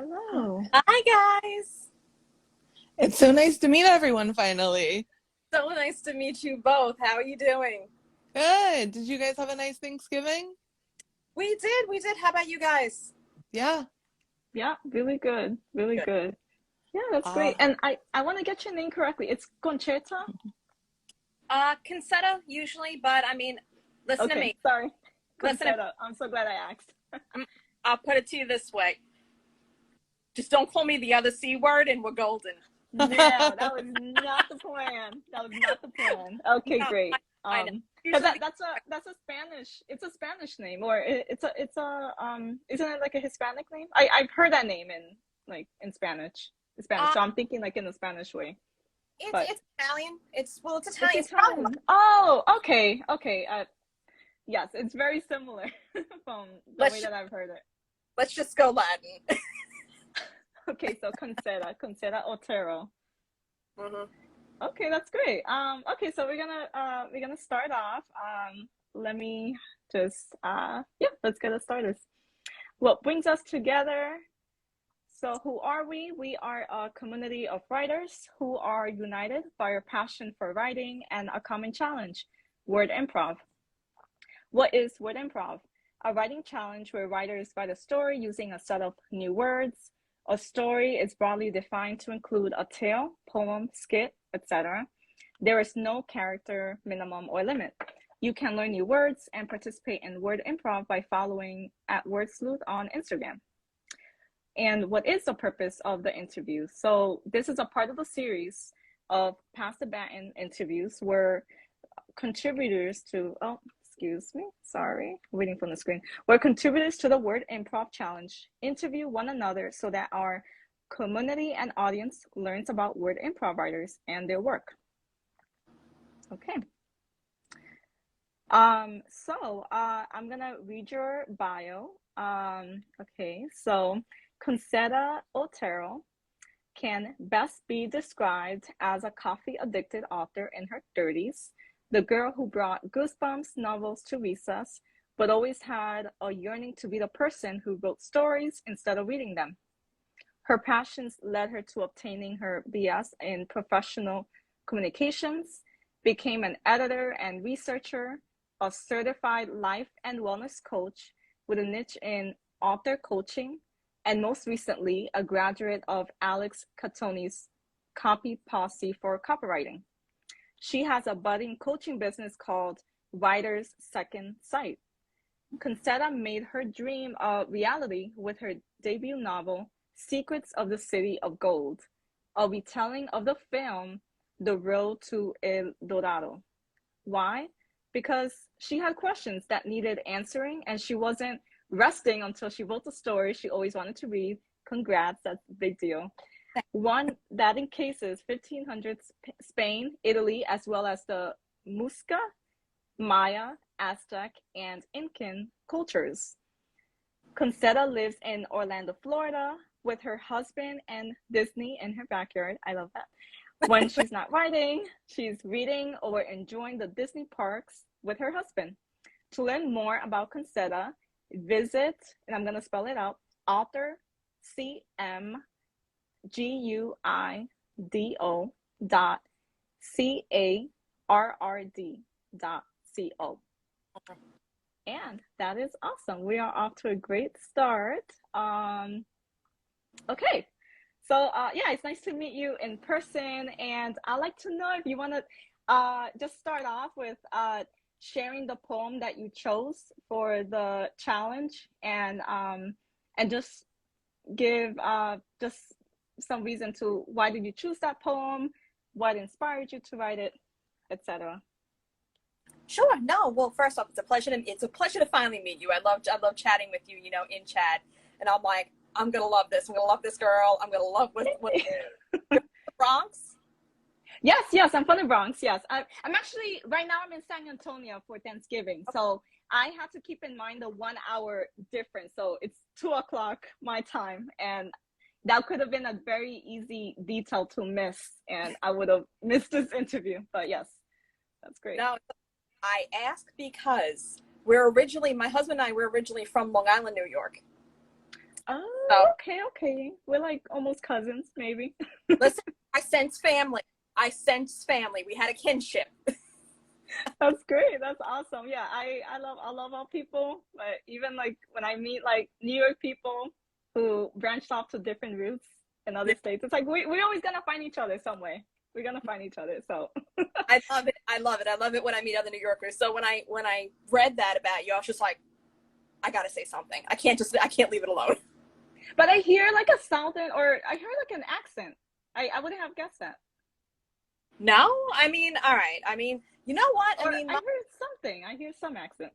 Hello. Hi, guys. It's so nice to meet everyone finally. So nice to meet you both. How are you doing? Good. Did you guys have a nice Thanksgiving? We did. We did. How about you guys? Yeah. Yeah, really good. Really Good. good. Yeah, that's Uh, great. And I want to get your name correctly. It's Concheta? Concetta usually, but I mean, listen to Okay, me. sorry. Listen to me. Concetta. I'm so glad I asked. I'll put it to you this way. Just don't call me the other C word and we're golden. No, that was not the plan. That was not the plan. Okay, No, great. I know. Because Usually, that's a Spanish. It's a Spanish name, or isn't it like a Hispanic name? I've heard that name in Spanish. uh, So I'm thinking like in the Spanish way. But it's Italian. It's it's Italian. It's probably Italian. Oh, okay, okay. Yes, it's very similar from the way let's that I've heard it. let's just go Latin. Okay, so Concera Otero. hmm Okay, that's great. Okay, so we're gonna start off. Let me just let's get it started. What brings us together? So who are we? We are a community of writers who are united by our passion for writing and a common challenge, word improv. What is word improv? A writing challenge where writers write a story using a set of new words. A story is broadly defined to include a tale, poem, skit, etc. There is no character minimum or limit. You can learn new words and participate in word improv by following at WordSleuth on Instagram. And what is the purpose of the interview? So this is a part of the series of Pass-the-Baton interviews where contributors to, oh, excuse me, sorry, waiting from the screen, where contributors to the Word Improv Challenge interview one another so that our community and audience learns about word improv writers and their work. Okay. I'm gonna read your bio. Okay, so Concetta Otero can best be described as a coffee-addicted author in her 30s, the girl who brought Goosebumps novels to recess, but always had a yearning to be the person who wrote stories instead of reading them. Her passions led her to obtaining her BS in professional communications, became an editor and researcher, a certified life and wellness coach with a niche in author coaching, and most recently, a graduate of Alex Catoni's Copy Posse for copywriting. She has a budding coaching business called Writer's Second Sight. Concetta made her dream a reality with her debut novel, Secrets of the City of Gold, a retelling of the film The Road to El Dorado. Why? Because she had questions that needed answering and she wasn't resting until she wrote the story she always wanted to read. Congrats, that's a big deal. One that encases 1500s Spain, Italy, as well as the Muisca, Maya, Aztec, and Incan cultures. Concetta lives in Orlando, Florida, with her husband and Disney in her backyard. I love that. When she's not writing, she's reading or enjoying the Disney parks with her husband. To learn more about Concetta, visit, and I'm going to spell it out, author CMGUIDO.CARRD.CO. And that is awesome. We are off to a great start. Okay. So yeah, it's nice to meet you in person. And I'd like to know if you want to just start off with sharing the poem that you chose for the challenge and just give just some reason to why did you choose that poem, what inspired you to write it, etc. Sure. No. Well, first off, it's a pleasure to finally meet you. I love chatting with you. In chat, and I'm like, I'm gonna love this. I'm gonna love this girl. I'm gonna love what the Bronx. Yes, I'm from the Bronx. Yes, I'm actually right now. I'm in San Antonio for Thanksgiving, so I have to keep in mind the 1 hour difference. So it's 2 o'clock my time, and that could have been a very easy detail to miss, and I would have missed this interview. But yes, that's great. No, I ask because my husband and I were originally from Long Island, New York. Oh, So okay. We're like almost cousins, maybe. listen, I sense family. I sense family. We had a kinship. That's great. That's awesome. Yeah, I love all people, but even like when I meet like New York people who branched off to different routes in other states, it's like we're always gonna find each other some way. We're gonna find each other. So I love it. I love it. I love it when I meet other New Yorkers. So when I read that about you, I was just like, I gotta say something. I can't leave it alone. but I hear like a southern or I hear like an accent. I wouldn't have guessed that. No, I mean, all right. I mean, you know what? I Or mean, I heard something. I hear some accent.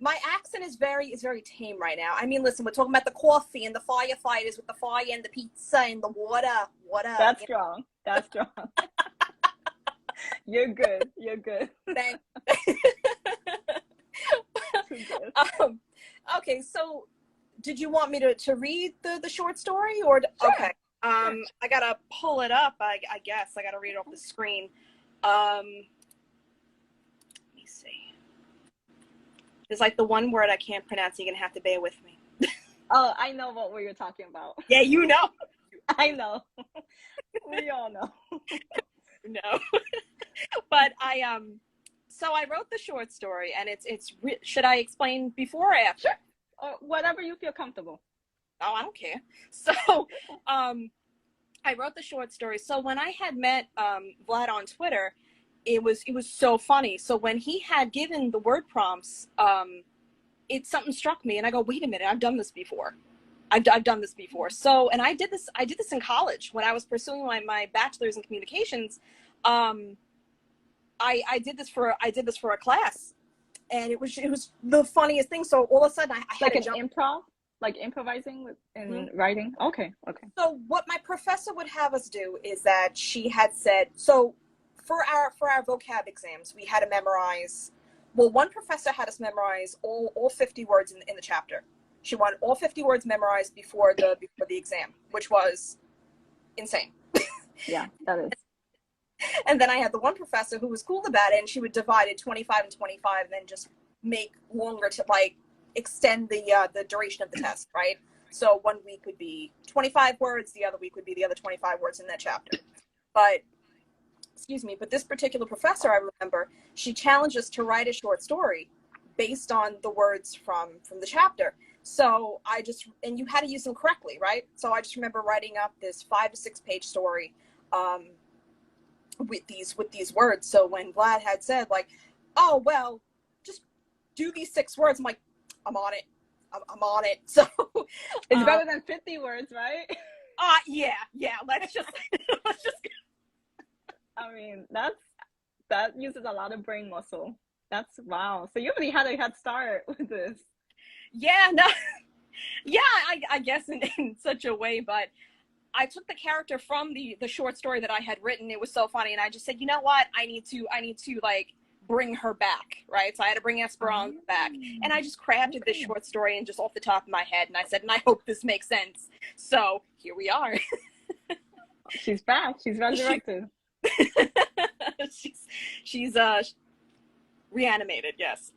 my accent is very tame right now. I mean, listen, we're talking about the coffee and the firefighters with the fire and the pizza and the water. What up? That's strong. That's strong. You're good. You're good. Thank. Too good. Okay, so did you want me to read the short story or Sure. okay? I gotta pull it up. I guess I gotta read it off the screen. Let me see. There's like the one word I can't pronounce. You're gonna have to bear with me. Oh, I know what you're talking about. Yeah, you know. I know. We all know. No. But so I wrote the short story and should I explain before or after? Sure. Or whatever you feel comfortable. Oh, I don't care. So I wrote the short story. So when I had met Vlad on Twitter, it was so funny. So when he had given the word prompts, something struck me and I go, wait a minute, I've done this before. I've done this before. So, and I did this in college when I was pursuing my bachelor's in communications. I did this for a class, and it was the funniest thing. So all of a sudden, I had Like to an jump. improv, like improvising in writing. Okay, okay. So what my professor would have us do is that she had said so for our vocab exams we had to memorize. Well, one professor had us memorize all 50 words in the chapter. She wanted all 50 words memorized before the exam, which was insane. Yeah, that is. And then I had the one professor who was cool about it, and she would divide it 25 and 25, and then just make longer to like extend the duration of the test, right? So one week would be 25 words, the other week would be the other 25 words in that chapter. But but this particular professor, I remember, she challenged us to write a short story based on the words from the chapter. So and you had to use them correctly, right? So I just remember writing up this 5 to 6 page story with these words. So when Vlad had said like, oh, well, just do these 6 words, I'm like, I'm on it. I'm on it. So It's better than 50 words, right? yeah. Let's just I mean, that uses a lot of brain muscle. That's wow. So you already had a head start with this. Yeah, no. Yeah, I guess in such a way, but I took the character from the short story that I had written. It was so funny, and I just said, you know what? I need to like bring her back, right? So I had to bring Esperanza back, and I just crafted this short story and just off the top of my head, and I said, and I hope this makes sense. So here we are. She's back. She's resurrected. she's reanimated. Yes.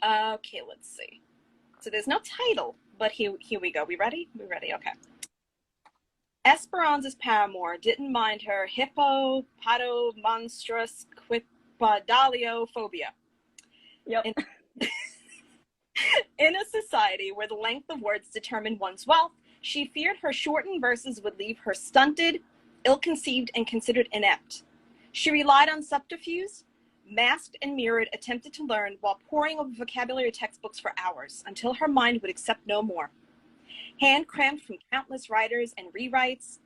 Okay. Let's see. So there's no title, but here we go. We ready? We ready? Okay. Esperanza's paramour didn't mind her hippopotomonstrous quipedaliophobia. Yep. In a society where the length of words determined one's wealth, she feared her shortened verses would leave her stunted, ill-conceived, and considered inept. She relied on subterfuge, masked and mirrored, attempted to learn while poring over vocabulary textbooks for hours until her mind would accept no more. Hand-crammed from countless writes and rewrites,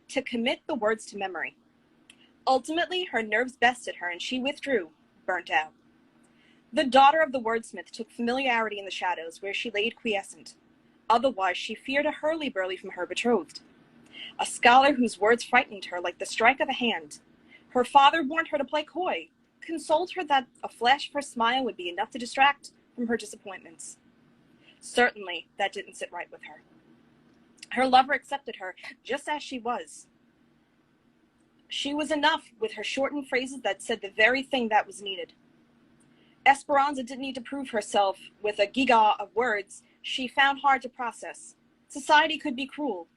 to commit the words to memory. Ultimately, her nerves bested her, and she withdrew, burnt out. The daughter of the wordsmith took familiarity in the shadows, where she laid quiescent. Otherwise, she feared a hurly-burly from her betrothed. A scholar whose words frightened her like the strike of a hand. Her father warned her to play coy, consoled her that a flash of her smile would be enough to distract from her disappointments. Certainly, that didn't sit right with her. Her lover accepted her just as she was. She was enough with her shortened phrases that said the very thing that was needed. Esperanza didn't need to prove herself with a giga of words she found hard to process. Society could be cruel,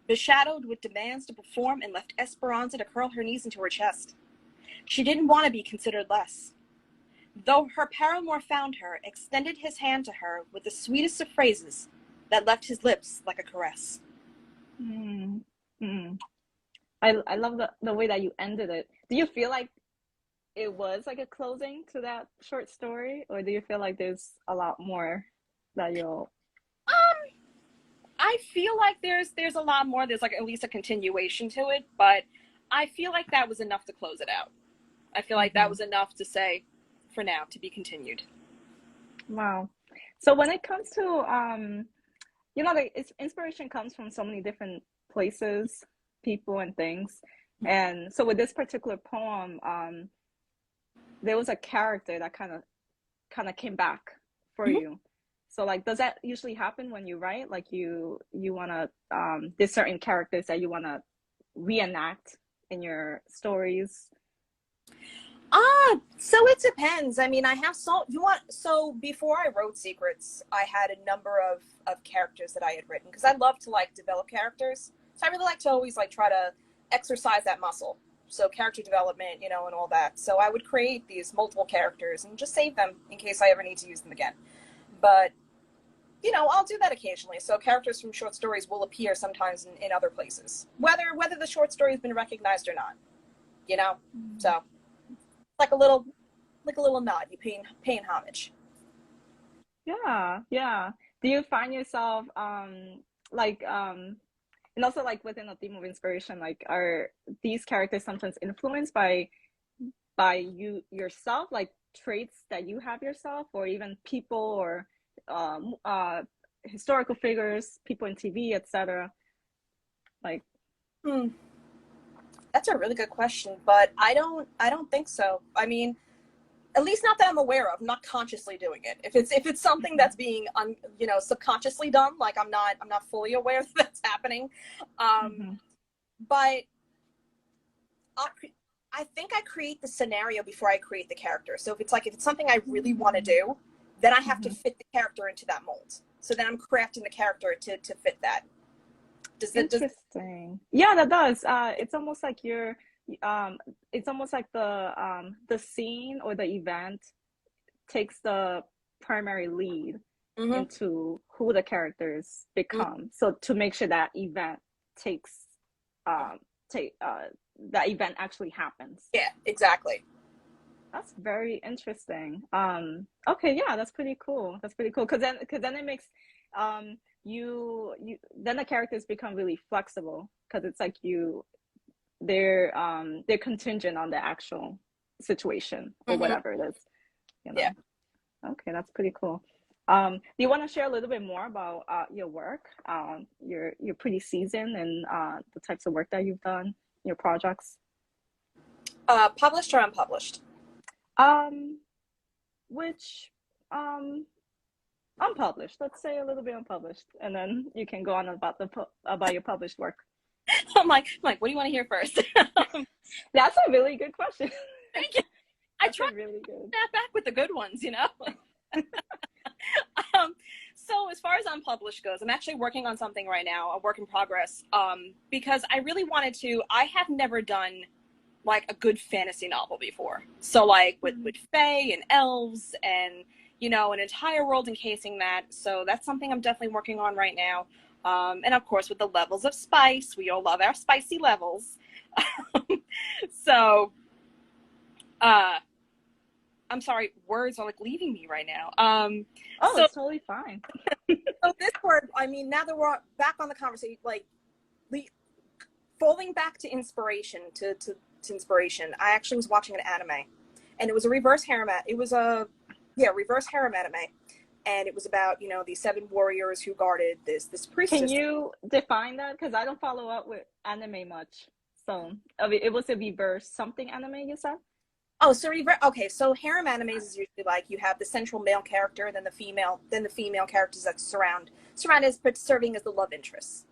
beshadowed with demands to perform, and left Esperanza to curl her knees into her chest. She didn't want to be considered less. Though her paramour found her, extended his hand to her with the sweetest of phrases that left his lips like a caress. Mm. Mm. I love the way that you ended it. Do you feel like it was like a closing to that short story, or do you feel like there's a lot more that you'll? I feel like there's a lot more. There's like at least a continuation to it, but I feel like that was enough to close it out. I feel like that was enough to say, for now, to be continued. Wow. So when it comes to inspiration comes from so many different places, people, and things. And so with this particular poem, there was a character that kind of came back for you. So like, does that usually happen when you write? Like you wanna there's certain characters that you wanna reenact in your stories? So it depends. I mean, so before I wrote Secrets, I had a number of characters that I had written, because I love to like develop characters. So I really like to always like try to exercise that muscle. So character development, and all that. So I would create these multiple characters and just save them in case I ever need to use them again. But, I'll do that occasionally. So characters from short stories will appear sometimes in other places, whether the short story has been recognized or not, So like a little nod, you paying homage. Yeah. Do you find yourself and also like within a theme of inspiration, like are these characters sometimes influenced by you yourself, like traits that you have yourself, or even people or historical figures, people in TV, etc.? Like, That's a really good question, but I don't think so. I mean, at least not that I'm aware of. I'm not consciously doing it. If it's something that's being subconsciously done, like I'm not fully aware that that's happening. But I think I create the scenario before I create the character. So if it's something I really want to do, then I have to fit the character into that mold. So then I'm crafting the character to fit that. Interesting. Yeah, that does. It's almost like it's almost like the scene or the event takes the primary lead into who the characters become. So to make sure that event that event actually happens. Yeah, exactly. That's very interesting. Okay, yeah, that's pretty cool. Because then it makes you then the characters become really flexible, because it's like they're contingent on the actual situation or whatever it is. Yeah. Okay, that's pretty cool. Do you want to share a little bit more about your work? You're pretty seasoned in the types of work that you've done, your projects. Published or unpublished? Which unpublished. Let's say a little bit unpublished, and then you can go on about your published work. I'm like, what do you want to hear first? That's a really good question. Thank you. I try really good. Snap back with the good ones, So as far as unpublished goes, I'm actually working on something right now, a work in progress, because I really wanted to. I have never done like a good fantasy novel before. So like with fae and elves and an entire world encasing that. So that's something I'm definitely working on right now. And of course, with the levels of spice, we all love our spicy levels. So, I'm sorry, words are like leaving me right now. It's totally fine. So this word, I mean, now that we're back on the conversation, like falling back to inspiration, to inspiration, I actually was watching an anime, and it was a reverse harem. It was reverse harem anime. And it was about, these 7 warriors who guarded this priestess. Can you define that? Because I don't follow up with anime much. So it was a reverse something anime, you said? Oh, so okay. So harem animes is usually like you have the central male character, then the female characters that surround as serving as the love interests,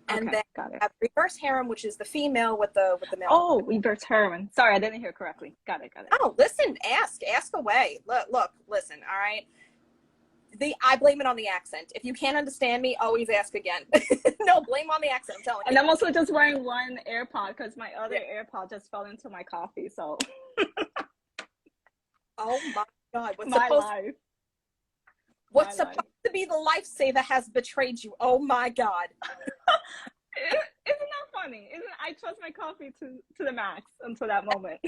and then got it. Have reverse harem, which is the female with the male. Oh, reverse heroine. Sorry, I didn't hear correctly. Got it, got it. Oh, listen, ask away. Look, listen, all right. I blame it on the accent. If you can't understand me, always ask again. No, blame on the accent. I'm telling you. And I'm also just wearing one AirPod because my other AirPod just fell into my coffee. So. Oh my God! My What's life. supposed to be the lifesaver has betrayed you. Oh my God! Isn't that funny? I trust my coffee to the max until that moment.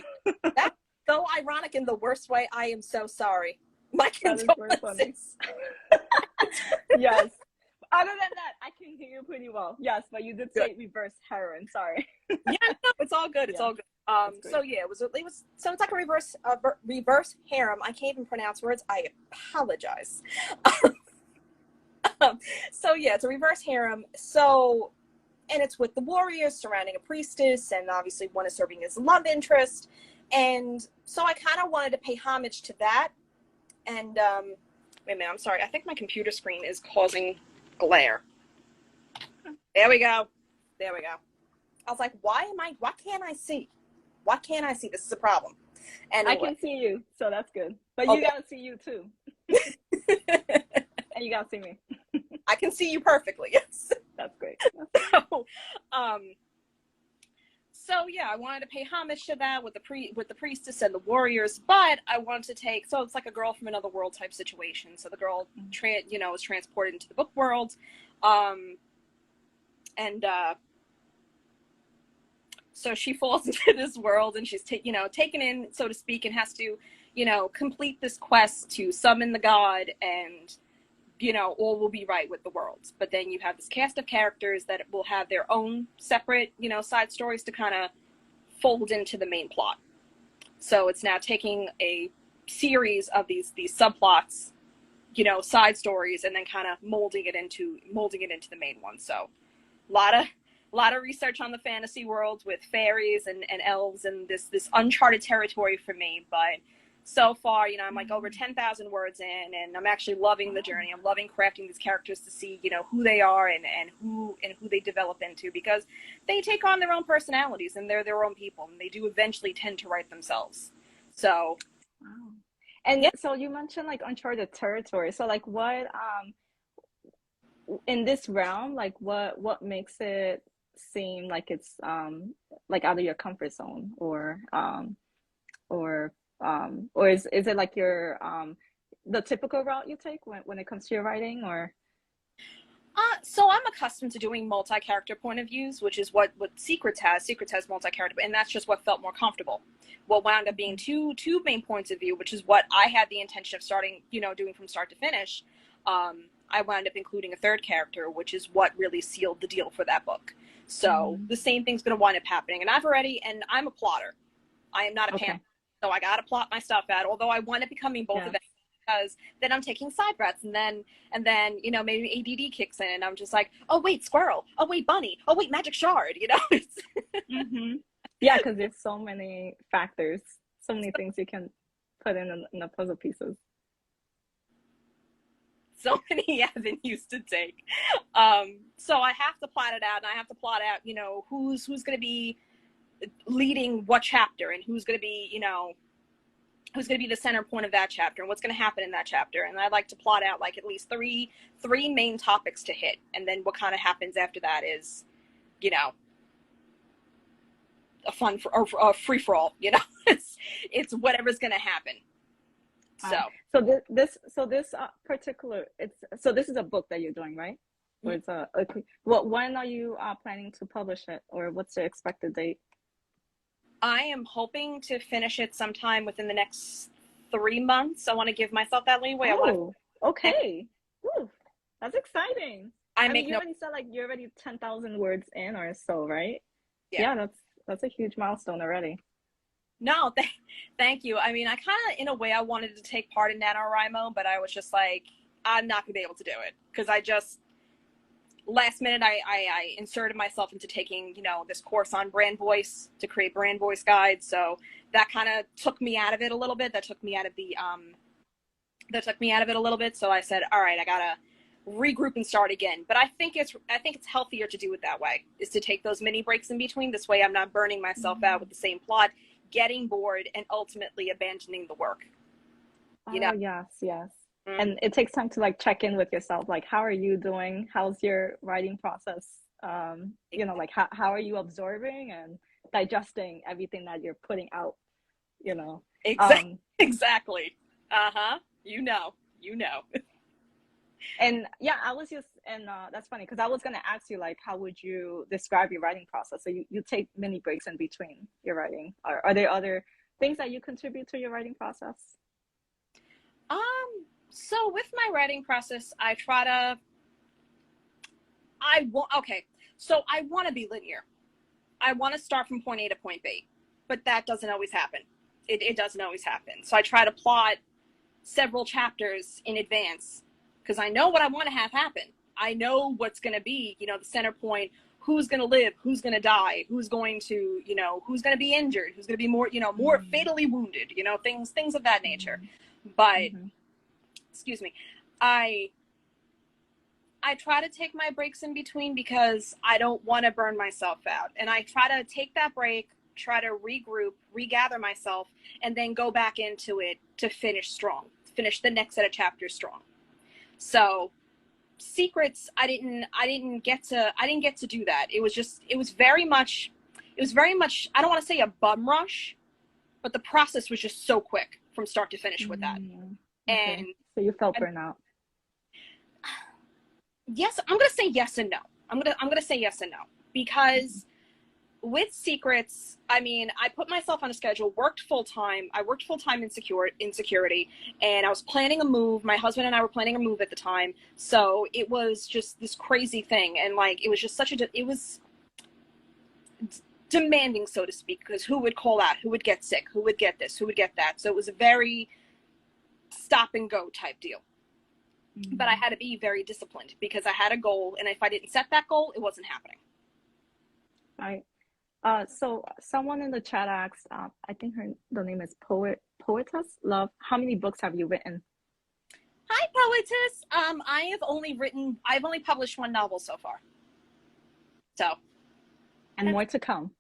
That's so ironic in the worst way. I am so sorry. My That is very funny. condolences. Yes. Other than that, I can hear you pretty well. Yes, but you did say reverse heroine. Sorry. Yeah, no, it's all good. It's all good. So yeah, it was so it's like a reverse harem. I can't even pronounce words. I apologize. So yeah, it's a reverse harem. So, and it's with the warriors surrounding a priestess, and obviously one is serving as a love interest. And so I kind of wanted to pay homage to that. And wait a minute, I'm sorry. I think my computer screen is causing glare. There we go. I was like, why can't I see? Why can't I see? This is a problem. And I can see you, so that's good. But okay. You gotta see you too. And you gotta see me. I can see you perfectly. Yes. That's great. So yeah, I wanted to pay homage to that with the priestess and the warriors, but I wanted to so it's like a girl from another world type situation. So the girl, is transported into the book world, so she falls into this world, and she's taken in, so to speak, and has to, complete this quest to summon the god, and all will be right with the world. But then you have this cast of characters that will have their own separate, side stories to kind of fold into the main plot. So it's now taking a series of these subplots, side stories, and then kind of molding it into the main one. So a lot of research on the fantasy world with fairies and elves, and this uncharted territory for me. But so far, I'm like over 10,000 words in, and I'm actually loving the journey. I'm loving crafting these characters to see, who they are and who they develop into, because they take on their own personalities, and they're their own people, and they do eventually tend to write themselves. So, wow. And so you mentioned like uncharted territory. So like what in this realm, like what makes it seem like it's like out of your comfort zone, or is it like your the typical route you take when it comes to your writing, or? So I'm accustomed to doing multi-character point of views, which is what Secrets has. Secrets has multi-character, and that's just what felt more comfortable. What wound up being two main points of view, which is what I had the intention of starting, doing from start to finish. I wound up including a third character, which is what really sealed the deal for that book. So the same thing's going to wind up happening, and and I'm a plotter. I am not a pantser, so I got to plot my stuff out. Although I wind up becoming both of them, because then I'm taking side breaths, and then maybe ADD kicks in, and I'm just like, oh wait, squirrel, oh wait, bunny, oh wait, magic shard, Yeah, because there's so many factors, so many things you can put in the puzzle pieces. So many avenues to take. So I have to plot it out, and I have to plot out, who's going to be leading what chapter, and who's going to be, who's going to be the center point of that chapter, and what's going to happen in that chapter. And I like to plot out like at least three main topics to hit, and then what kind of happens after that is, a free for all. It's whatever's going to happen. So this particular this is a book that you're doing, right? Or it's when are you planning to publish it, or what's the expected date? I am hoping to finish it sometime within the next 3 months. I want to give myself that leeway. Okay. Woo, that's exciting. I mean, you already said like you're already 10,000 words in or so, right? Yeah, that's a huge milestone already. No, thank you. I mean, I kind of, in a way, I wanted to take part in NaNoWriMo, but I was just like, I'm not going to be able to do it, because last minute, I inserted myself into taking, this course on brand voice to create brand voice guides. So that kind of took me out of it a little bit. That took me out of it a little bit. So I said, all right, I regroup and start again. But I think it's healthier to do it that way, is to take those mini breaks in between. This way I'm not burning myself out with the same plot, getting bored, and ultimately abandoning the work. You know? Oh, yes, yes. Mm-hmm. And it takes time to like check in with yourself. Like, how are you doing? How's your writing process? You know, like how are you absorbing and digesting everything that you're putting out, you know? Exactly. Uh-huh. You know. And yeah, I was just, and that's funny because I was going to ask you, like, how would you describe your writing process? So you take mini breaks in between your writing. Are there other things that you contribute to your writing process? So with my writing process, so I want to be linear. I want to start from point A to point B, but that doesn't always happen. It doesn't always happen. So I try to plot several chapters in advance because I know what I want to have happen. I know what's going to be, you know, the center point, who's going to live, who's going to die, who's going to, you know, who's going to be injured, who's going to be more, you know, more fatally wounded, you know, things of that nature. But, excuse me, I try to take my breaks in between because I don't want to burn myself out. And I try to take that break, try to regroup, regather myself, and then go back into it to finish strong, finish the next set of chapters strong. So Secrets, I didn't get to do that. It was very much, I don't want to say a bum rush, but the process was just so quick from start to finish with that. Okay. And so you felt burnout. Yes, I'm gonna say yes and no. I'm gonna say yes and no because with Secrets, I mean, I put myself on a schedule, worked full time. I worked full time in security, and I was planning a move. My husband and I were planning a move at the time, so it was just this crazy thing, and like it was just it was demanding, so to speak, because who would call out, who would get sick, who would get this, who would get that. So it was a very stop and go type deal. But I had to be very disciplined because I had a goal, and if I didn't set that goal, it wasn't happening. Right. So someone in the chat asked, I think the name is Poetess Love. How many books have you written? Hi, Poetess. I've only published one novel so far. So. And more to come.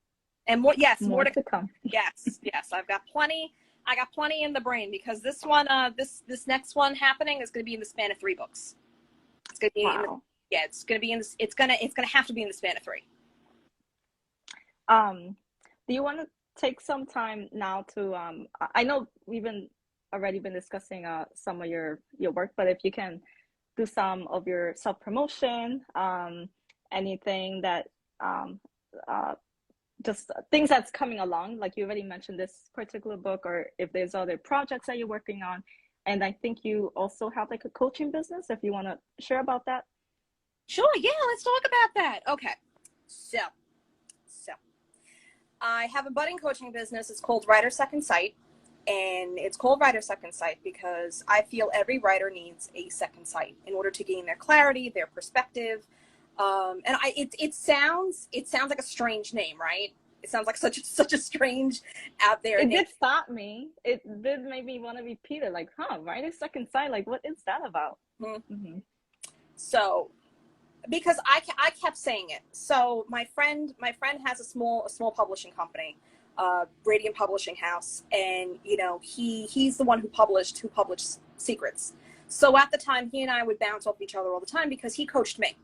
And more, yes, more to come. Yes. I've got plenty. I got plenty in the brain because this one, this next one happening is going to be in the span of 3 books. It's going to be, it's going to be in this. It's going to have to be in the span of 3. Do you want to take some time now to? I know we've already been discussing some of your work, but if you can do some of your self promotion, anything that just things that's coming along, like you already mentioned this particular book, or if there's other projects that you're working on. And I think you also have like a coaching business, if you want to share about that. Sure, yeah, let's talk about that. Okay, so I have a budding coaching business. It's called Writer Second Sight, and it's called Writer Second Sight because I feel every writer needs a second sight in order to gain their clarity, their perspective. And it sounds like a strange name, right? It sounds like such a strange out there. It did stop me. It did make me want to repeat it. Like, Writer Second Sight. Like, what is that about? So, because I kept saying it. So my friend has a small publishing company, Radiant Publishing House, and you know he's the one who published Secrets. So at the time, he and I would bounce off each other all the time because he coached me.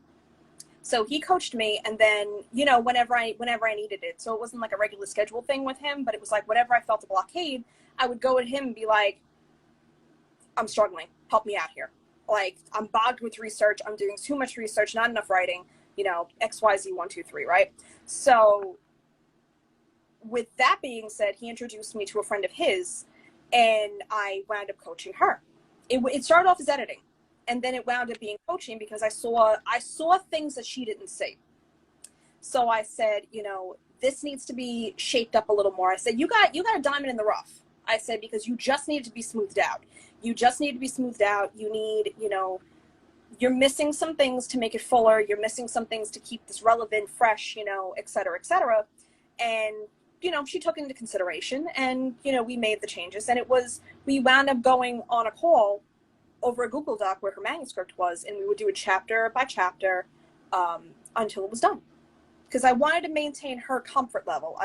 So he coached me, and then, you know, whenever I needed it. So it wasn't like a regular schedule thing with him, but it was like whenever I felt a blockade, I would go at him and be like, I'm struggling. Help me out here. Like, I'm bogged with research. I'm doing too much research, not enough writing, you know, XYZ 1, 2, 3, right? So with that being said, he introduced me to a friend of his, and I wound up coaching her. It started off as editing. And then it wound up being coaching because I saw things that she didn't see. So I said, you know, this needs to be shaped up a little more. I said, you got a diamond in the rough. I said, because you just need to be smoothed out. You just need to be smoothed out. You need, you know, you're missing some things to make it fuller. You're missing some things to keep this relevant, fresh, you know, et cetera, et cetera. And, you know, she took it into consideration, and, you know, we made the changes, and we wound up going on a call over a Google Doc where her manuscript was, and we would do it chapter by chapter until it was done. Because I wanted to maintain her comfort level.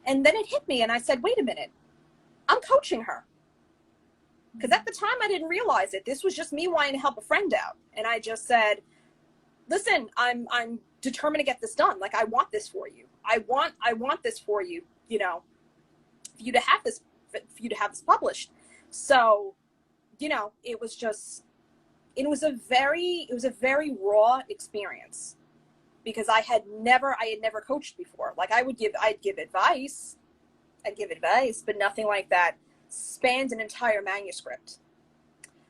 And then it hit me, and I said, wait a minute, I'm coaching her. Because at the time I didn't realize it. This was just me wanting to help a friend out. And I just said, listen, I'm determined to get this done. Like, I want this for you. I want this for you, you know, for you to have this published. So, you know, it was a very raw experience, because I had never coached before. Like, I'd give advice, but nothing like that spanned an entire manuscript.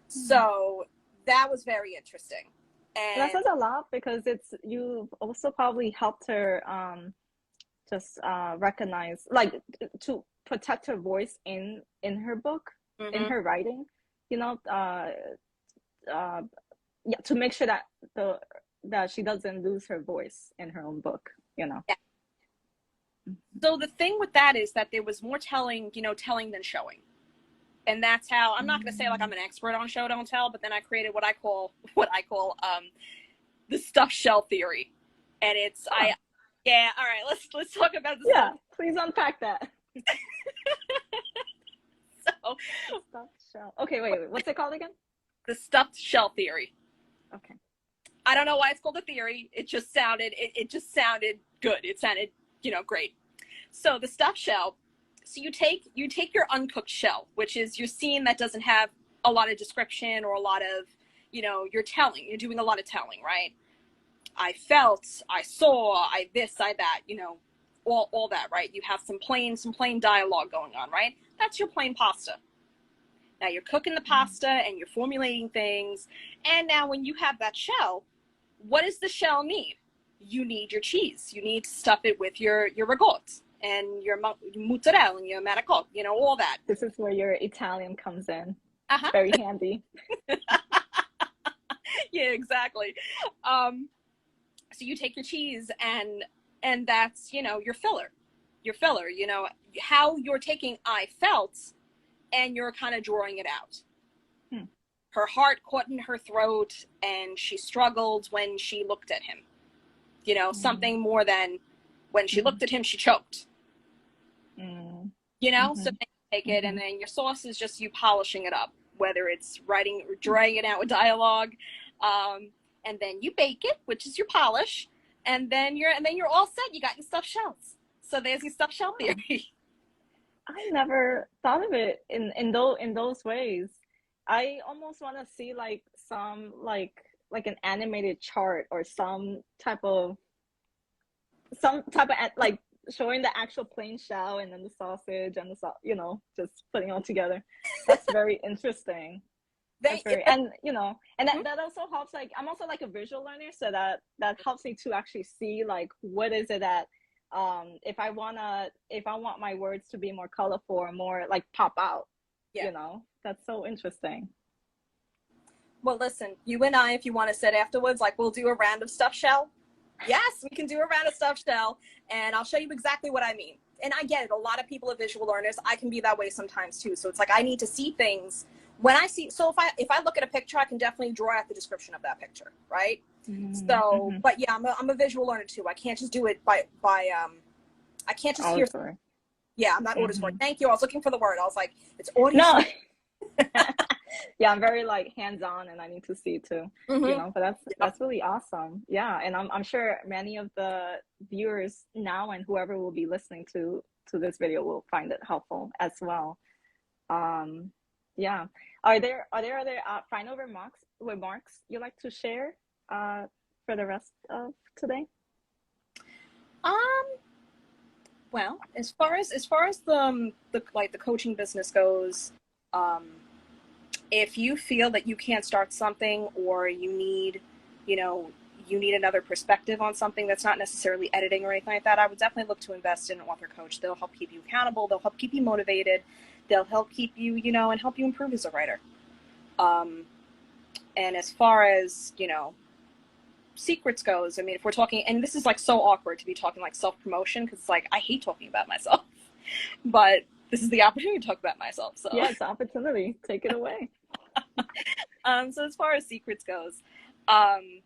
So that was very interesting. And that says a lot, because you've also probably helped her just recognize, like, to protect her voice in her book, in her writing, you know, to make sure that she doesn't lose her voice in her own book, you know. Yeah. So the thing with that is that there was more telling than showing. And that's how, I'm not going to say like I'm an expert on show don't tell, but then I created what I call the stuffed shell theory. And it's all right, let's talk about this. Yeah, please unpack that. So stuffed shell. Okay, wait, what's it called again? The stuffed shell theory. Okay. I don't know why it's called a theory. It just sounded good. It sounded, great. So the stuffed shell, so you take your uncooked shell, which is your scene that doesn't have a lot of description or a lot of, you're doing a lot of telling, right? I felt, I saw, I this, I that, all that, right? You have some plain dialogue going on, right? That's your plain pasta. Now you're cooking the pasta and you're formulating things. And now when you have that shell, what does the shell need? You need your cheese. You need to stuff it with your ricotta and your mozzarella and your manicotti, all that. This is where your Italian comes in. Uh-huh. Very handy. Yeah, exactly. So you take your cheese and that's, your filler. Your filler, how you're taking I felt and you're kind of drawing it out. Her heart caught in her throat and she struggled when she looked at him. Something more than when she looked at him, she choked. So then you take it and then your sauce is just you polishing it up, whether it's writing or drawing it out with dialogue. And then you bake it, which is your polish. And then you're all set. You got your stuffed shells. So there's your stuffed shell theory. I never thought of it in those ways. I almost want to see like some like an animated chart or some type of like showing the actual plain shell and then the sausage and the just putting it all together. That's very interesting. And that also helps. Like, I'm also like a visual learner, so that helps me to actually see like what is it that if I want my words to be more colorful or more like pop out. That's so interesting. Well, listen, you and I, if you want to sit afterwards, like we'll do a round of stuffed shell. Yes, we can do a round of stuffed shell, and I'll show you exactly what I mean. And I get it. A lot of people are visual learners. I can be that way sometimes too. So it's like I need to see things when I see. So if I look at a picture, I can definitely draw out the description of that picture, right? So, but yeah, I'm a visual learner too. I can't just do it by I can't just hear. Yeah, I'm not auditory. Thank you. I was looking for the word. I was like, it's audio. No. Yeah, I'm very like hands-on and I need to see too. But that's really awesome. Yeah, and I'm sure many of the viewers now and whoever will be listening to this video will find it helpful as well. Yeah. Are there other final remarks you'd like to share for the rest of today? Well, as far as the coaching business goes, if you feel that you can't start something or you need another perspective on something that's not necessarily editing or anything like that, I would definitely look to invest in an author coach. They'll help keep you accountable. They'll help keep you motivated. They'll help keep you, and help you improve as a writer. And as far as, secrets goes, I mean, if we're talking, and this is like so awkward to be talking like self-promotion, because it's like, I hate talking about myself, but this is the opportunity to talk about myself. So yeah, it's an opportunity. Take it away. So as far as secrets goes, um,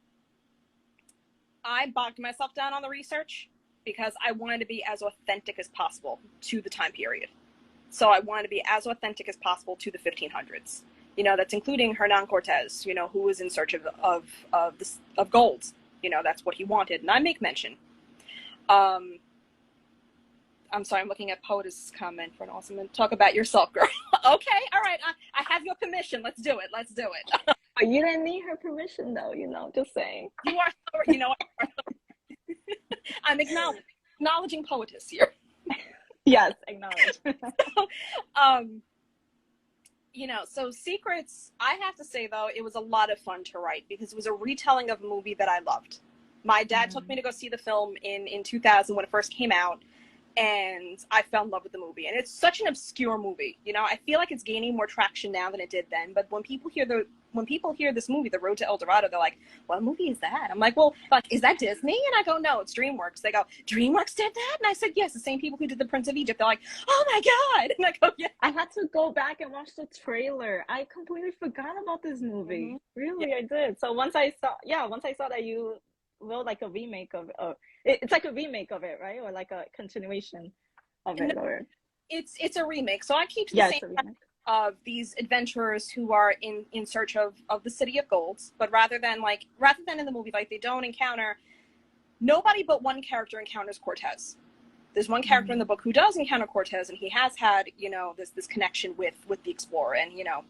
I bogged myself down on the research because I wanted to be as authentic as possible to the time period. So I wanted to be as authentic as possible to the 1500s. You know, that's including Hernan Cortez, you know, who was in search of gold. You know, that's what he wanted. And I make mention. Um, I'm sorry, I'm looking at POTUS' comment for an awesome and talk about yourself, girl. Okay, all right. I have your permission. Let's do it. Let's do it. But you didn't need her permission though, you know, just saying. You are, you know, I'm acknowledging POTUS here. Yes, acknowledge. um, you know, so Secrets, I have to say though, it was a lot of fun to write because it was a retelling of a movie that I loved. My dad took me to go see the film in 2000 when it first came out, and I fell in love with the movie. And it's such an obscure movie. You know, I feel like it's gaining more traction now than it did then. But when people hear this movie, The Road to El Dorado, they're like, what movie is that? I'm like, well, is that Disney? And I go, no, it's DreamWorks. They go, DreamWorks did that? And I said, yes, the same people who did The Prince of Egypt. They're like, oh my God. And I go, yeah. I had to go back and watch the trailer. I completely forgot about this movie. Really, yeah. I did. So once I saw that you wrote like a remake of it's like a remake of it, right? Or like a continuation of it, or it's a remake. So I keep the same of these adventurers who are in search of the city of gold, but rather than in the movie, like, they don't encounter, nobody but one character encounters Cortez. There's one character in the book who does encounter Cortez, and he has had, you know, this connection with the explorer, and, you know,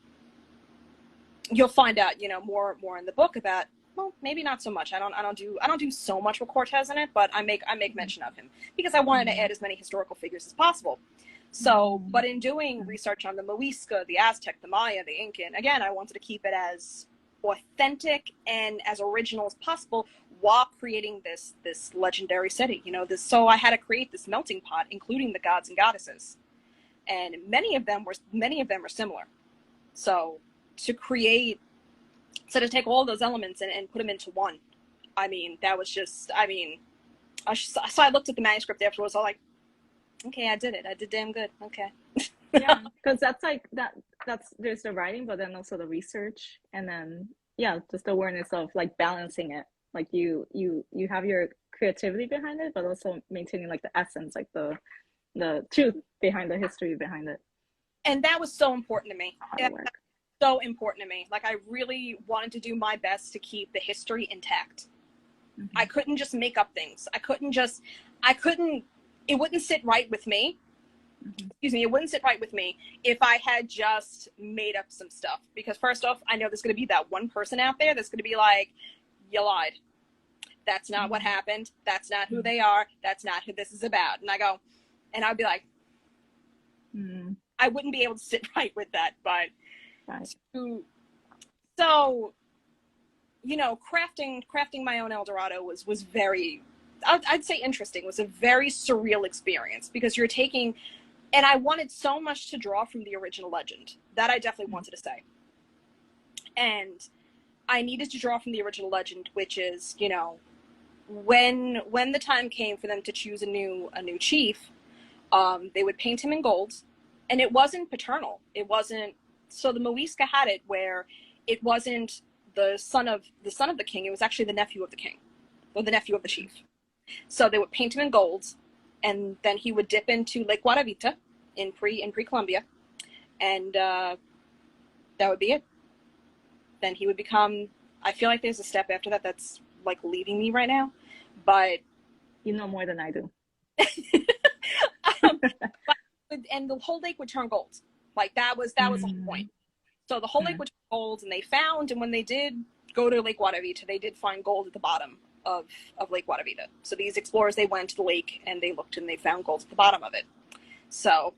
you'll find out, you know, more in the book about, well, maybe not so much. I don't do so much with Cortez in it, but I make mention of him because I wanted to add as many historical figures as possible. So, but in doing research on the Muisca, the Aztec, the Maya, the Incan, again, I wanted to keep it as authentic and as original as possible while creating this legendary city. You know, so I had to create this melting pot, including the gods and goddesses, and many of them are similar. So to take all those elements and put them into one, I mean, that was just, I mean, so I looked at the manuscript afterwards. I was like, okay, I did it. I did damn good. Okay. Yeah, because that's there's the writing, but then also the research, and then just the awareness of like balancing it. Like you have your creativity behind it, but also maintaining like the essence, like the truth behind the history behind it. And that was so important to me. So important to me. Like, I really wanted to do my best to keep the history intact. I couldn't just make up things. It wouldn't sit right with me. Excuse me, it wouldn't sit right with me if I had just made up some stuff. Because first off, I know there's going to be that one person out there that's going to be like, you lied. That's not what happened. That's not who they are. That's not who this is about. And I'd be like, I wouldn't be able to sit right with that. But so, you know, crafting my own El Dorado was very, I'd say interesting. It was a very surreal experience because you're taking, and I wanted so much to draw from the original legend. That I definitely wanted to say. And I needed to draw from the original legend, which is, you know, when the time came for them to choose a new chief, they would paint him in gold, and it wasn't paternal. It wasn't. So the Muisca had it where it wasn't the son of the king. It was actually the nephew of the king, or the nephew of the chief. So they would paint him in gold, and then he would dip into Lake Guatavita in pre-Columbia, and that would be it. Then he would become. I feel like there's a step after that that's like leaving me right now, but you know more than I do. And the whole lake would turn gold. Like that was the whole point. So the whole lake would turn gold, and and when they did go to Lake Guatavita, they did find gold at the bottom of Lake Guatavita. So these explorers, they went to the lake and they looked and they found gold at the bottom of it. So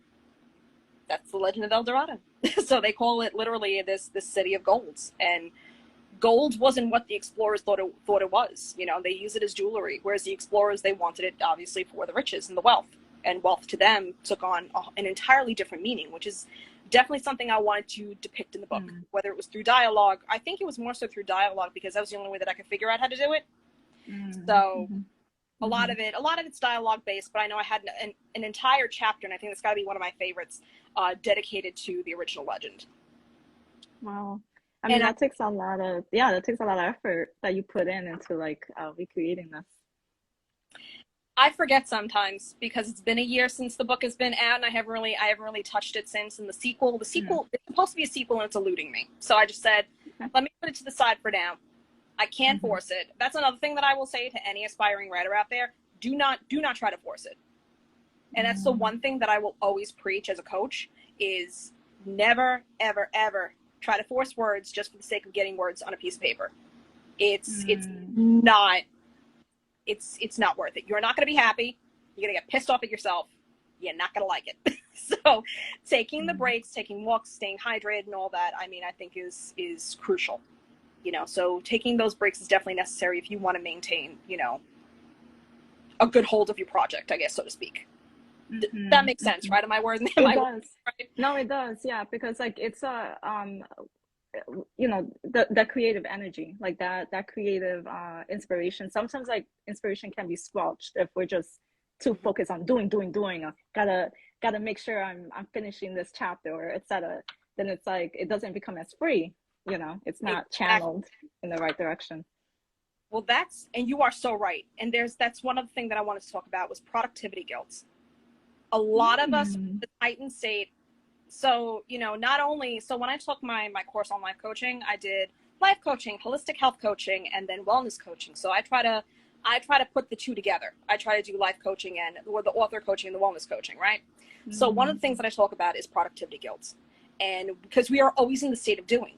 that's the legend of El Dorado. So they call it literally this city of golds. And gold wasn't what the explorers thought it was. You know, they use it as jewelry, whereas the explorers, they wanted it obviously for the riches and the wealth. And wealth to them took on an entirely different meaning, which is definitely something I wanted to depict in the book, whether it was through dialogue. I think it was more so through dialogue because that was the only way that I could figure out how to do it. So a lot of it's dialogue based, but I know I had an entire chapter, and I think it's got to be one of my favorites, dedicated to the original legend. Wow. I mean, that takes a lot of, yeah, that takes a lot of effort that you put into like recreating this. I forget sometimes because it's been a year since the book has been out, and I haven't really touched it since. And the sequel, it's supposed to be a sequel, and it's eluding me. So I just said, let me put it to the side for now. I can't force it. That's another thing that I will say to any aspiring writer out there: do not try to force it. And that's the one thing that I will always preach as a coach: is never, ever, ever try to force words just for the sake of getting words on a piece of paper. It's not worth it. You're not going to be happy. You're going to get pissed off at yourself. You're not going to like it. So taking the breaks, taking walks, staying hydrated and all that, I mean, I think is crucial. You know, so taking those breaks is definitely necessary if you want to maintain, you know, a good hold of your project, I guess, so to speak. That makes sense, right? Am I wording it? It does. Right? No, it does. Yeah, because like it's a you know, the creative energy, like that creative inspiration. Sometimes like inspiration can be squelched if we're just too focused on doing. Gotta make sure I'm finishing this chapter or etc. Then it's like it doesn't become as free. You know, it's not channeled in the right direction. Well, and you are so right. And that's one of the things that I wanted to talk about was productivity guilt. A lot of us in the heightened state. So, you know, when I took my course on life coaching, I did life coaching, holistic health coaching, and then wellness coaching. So I try to put the two together. I try to do life coaching or the author coaching and the wellness coaching, right? So one of the things that I talk about is productivity guilt. And because we are always in the state of doing.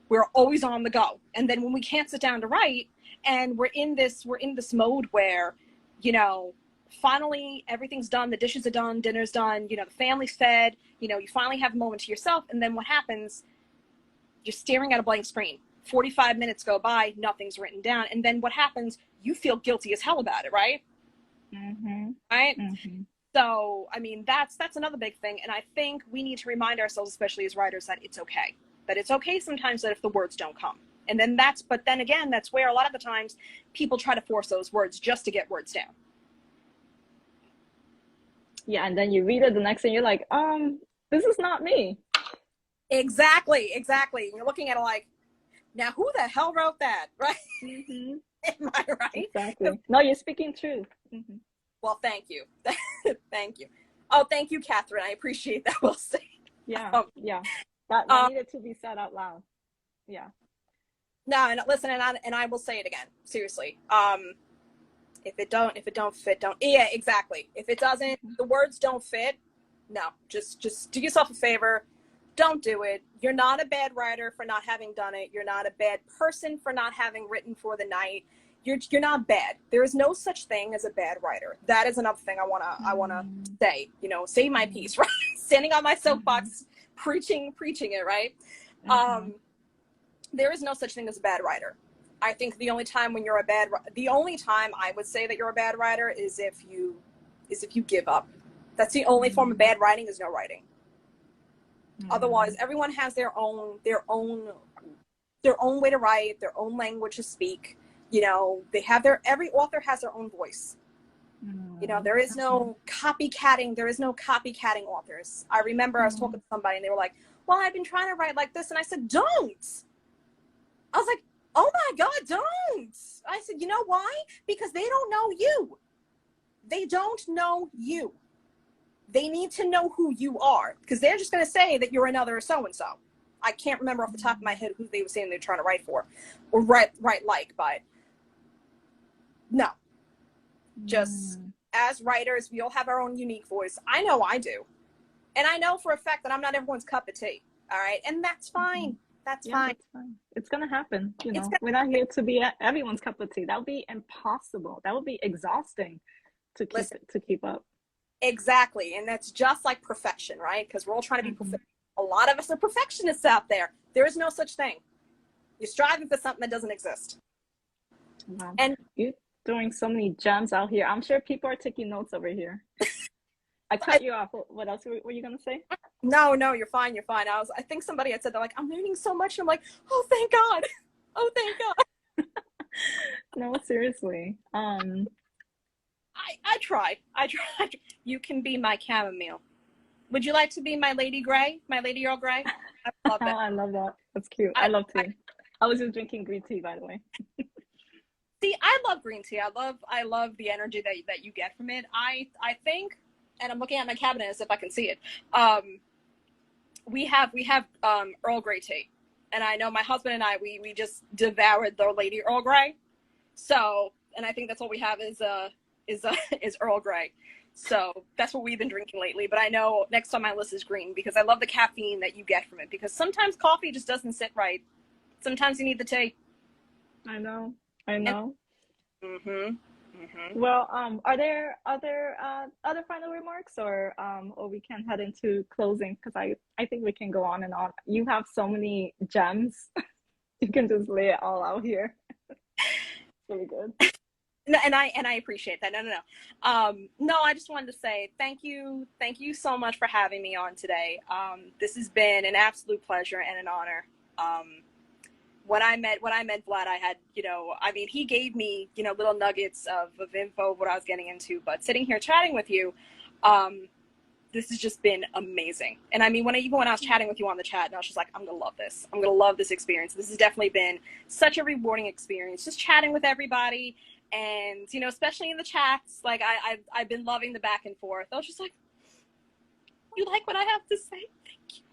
We're always on the go. And then when we can't sit down to write, and we're in this mode where, you know, finally everything's done, the dishes are done, dinner's done, you know, the family's fed, you know, you finally have a moment to yourself, and then what happens? You're staring at a blank screen. 45 minutes go by, nothing's written down, and then what happens? You feel guilty as hell about it, right? Right? So, I mean, that's another big thing, and I think we need to remind ourselves, especially as writers, that it's okay. That it's okay sometimes that if the words don't come. And then but then again, that's where a lot of the times people try to force those words just to get words down. Yeah, and then you read it the next day, you're like, this is not me. Exactly. You're looking at it like, now who the hell wrote that, right? Am I right? Exactly. No, you're speaking truth. Well, thank you. Thank you. Oh, thank you, Catherine. I appreciate that. We'll see. Yeah, yeah. That needed to be said out loud. Yeah. No, and listen, and I will say it again. Seriously. If it don't fit, don't. Yeah, exactly. If it doesn't, the words don't fit. No, just do yourself a favor. Don't do it. You're not a bad writer for not having done it. You're not a bad person for not having written for the night. You're not bad. There is no such thing as a bad writer. That is another thing I wanna say. You know, say my piece, right? Standing on my soapbox, preaching it, right? There is no such thing as a bad writer. I think the only time I would say that you're a bad writer is if you give up. That's the only form of bad writing is no writing. Otherwise, everyone has their own way to write, their own language to speak. You know, every author has their own voice. You know, there is no copycatting. There is no copycatting authors. I remember I was talking to somebody and they were like, well, I've been trying to write like this. And I said, don't. I was like, oh my God, don't. I said, you know why? Because they don't know you. They don't know you. They need to know who you are, because they're just going to say that you're another so-and-so. I can't remember off the top of my head who they were saying they're trying to write for or write like, but no. Just as writers, we all have our own unique voice. I know I do. And I know for a fact that I'm not everyone's cup of tea. All right. And that's fine. That's fine. It's going to happen. You know, we're not here to be everyone's cup of tea. That would be impossible. That would be exhausting to keep up. Exactly. And that's just like perfection, right? Because we're all trying to be perfect. A lot of us are perfectionists out there. There is no such thing. You're striving for something that doesn't exist. Wow. And you're throwing so many gems out here. I'm sure people are taking notes over here. I cut you off. What else were you going to say? No, you're fine. You're fine. I think somebody had said, they're like, I'm learning so much. And I'm like, oh, thank God. Oh, thank God. No, seriously. I try. You can be my chamomile. Would you like to be my Lady Grey, my Lady Earl Grey? I love that. I love that. That's cute. I love tea. I was just drinking green tea, by the way. See, I love green tea. I love the energy that you get from it. I think, and I'm looking at my cabinet as if I can see it. We have Earl Grey tea, and I know my husband and I we just devoured the Lady Earl Grey. So, and I think that's all we have is Earl Grey. So that's what we've been drinking lately. But I know next on my list is green because I love the caffeine that you get from it. Because sometimes coffee just doesn't sit right. Sometimes you need the tea. I know. Mm-hmm. Well, are there other final remarks, or we can head into closing? Because I think we can go on and on. You have so many gems. You can just lay it all out here. It's really good. No, and I appreciate that. No, I just wanted to say thank you so much for having me on today. This has been an absolute pleasure and an honor. When I met Vlad, I had, he gave me, little nuggets of info of what I was getting into, but sitting here chatting with you, this has just been amazing. And I mean, when I was chatting with you on the chat, and I was just like, I'm going to love this. I'm going to love this experience. This has definitely been such a rewarding experience, just chatting with everybody. And, especially in the chats, like I've been loving the back and forth. I was just like, you like what I have to say? Thank you.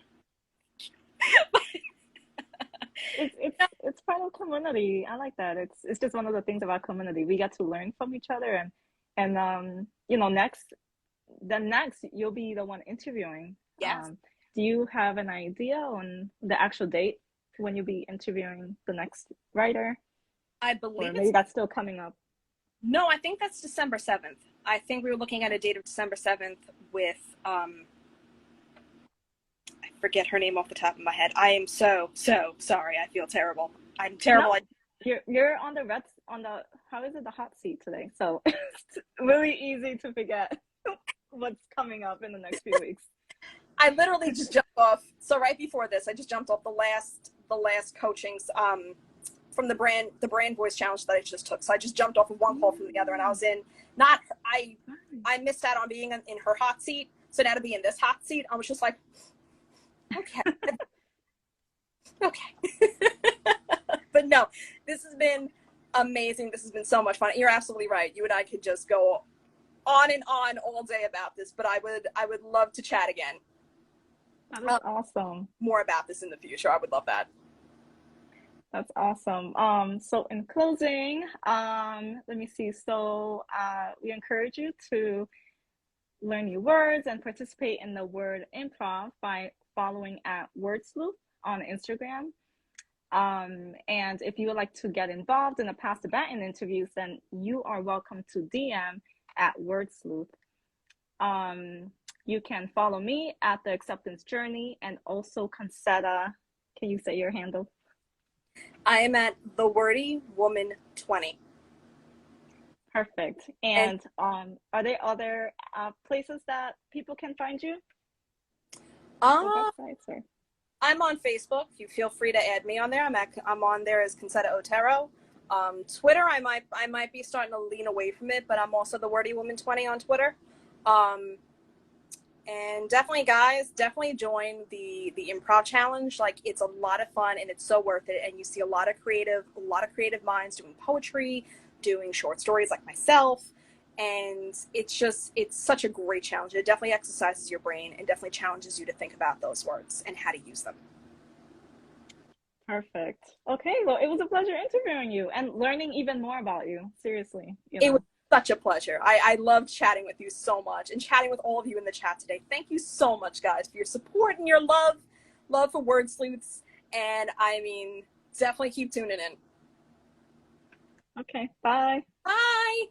It's part of community. I like that. It's just one of the things about community. We get to learn from each other, and next you'll be the one interviewing. Yes. Do you have an idea on the actual date when you'll be interviewing the next writer? I believe maybe that's still coming up. No, I think that's December 7th. I think we were looking at a date of December 7th with I forget her name off the top of my head. I am so sorry. I feel terrible. I'm terrible. No, you're on the how is it, the hot seat today? So it's really easy to forget what's coming up in the next few weeks. I literally just jumped off. So right before this, I just jumped off the last coachings from the brand voice challenge that I just took. So I just jumped off of one call from the other, and I was in I missed out on being in her hot seat. So now to be in this hot seat, I was just like, okay. But no, this has been amazing. This has been so much fun. You're absolutely right. You and I could just go on and on all day about this, but I would love to chat again. That is awesome. More about this in the future. I would love that. That's awesome. So in closing, let me see. So we encourage you to learn new words and participate in the word improv by following at WordSleuth on Instagram. And if you would like to get involved in the Pass-the-Baton interviews, then you are welcome to DM at WordSleuth. You can follow me at The Acceptance Journey, and also Concetta. Can you say your handle? I am at The Wordy Woman 20. Perfect. And are there other places that people can find you? Websites, or? I'm on Facebook. You feel free to add me on there. I'm on there as Concetta Otero. Twitter, I might be starting to lean away from it, but I'm also The Wordy Woman 20 on Twitter. And definitely, guys, join the improv challenge. Like, it's a lot of fun and it's so worth it. And you see a lot of creative minds doing poetry, doing short stories like myself. And it's such a great challenge. It definitely exercises your brain and definitely challenges you to think about those words and how to use them. Perfect. Okay, well, it was a pleasure interviewing you and learning even more about you. Seriously. It was such a pleasure. I loved chatting with you so much and chatting with all of you in the chat today. Thank you so much, guys, for your support and your love for Word Sleuths. And I mean, definitely keep tuning in. Okay, bye. Bye.